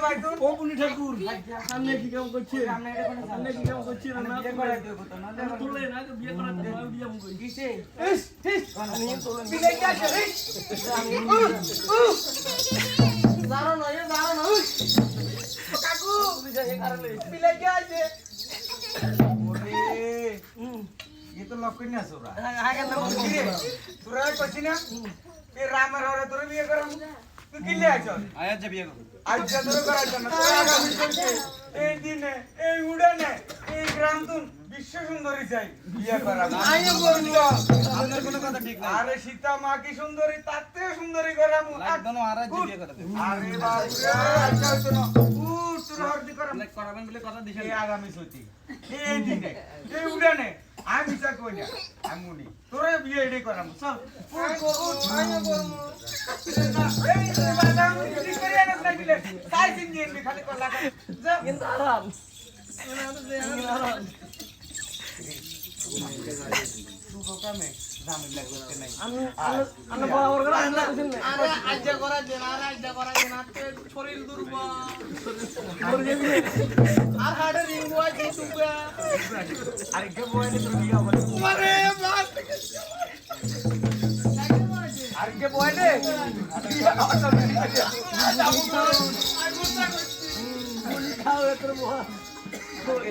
বাইতুন ও পুনি ঠাকুর সামনে কি কাম করছে সামনে কি কাম করছে না বিয়ে করাই দেব তো না তোলে না তো বিয়ে করাতে আমি বিয়ে মুই কিসে ইস ঠিক আমি তোলে বিলে যাচ্ছে রে জানো না কাকু বিয়ে কারণে বিলে যাচ্ছে ওরে ये तो लॉक करने सोरा আগে না কিরে তোরা কইছিস না এই রামের হরে তোর বিয়ে করাম তুই কিলে আইছ আয়া যে বিয়ে করব আজ তোর করার জন্য তোর আগামী চলছে এই দিনে এই উড়ানে এই গ্রামতুন বিশ্ব সুন্দরী চাই বিয়ে করাম আইও বললো আপনার কোনো কথা ঠিক নাই আরে সীতা মা কি সুন্দরী তাতে সুন্দরী করাম একদম আর যে বিয়ে করতে আরে বাবুরে আচ্ছা শোনো তোর হরদি করাম লাইক করাবেন বলে কথা দিছেন এই আগামী সতি এই দিনে এই উড়ানে আমি চা কই না আমুনি তোরে বিয়ে এডি করাম চল আইও বলমু এই বাদাম কি করে না লাগিলে সাই দিন দিয়ে খালি কলা যা কিন্তু আরাম আরাম শুভ কামে জামিন লাগতে নাই আমি বরাবর করে আনলা বুঝেন না আরে আজ্জা করা দেন আর আজ্জা করা দেন আর শরীর দুর্বল আর হাড়ে রিং বয় কি তুগা আরে কে বয় নি তোর বিয়ে হবে আরে বাস আর কে বয় নে খাও এত বড়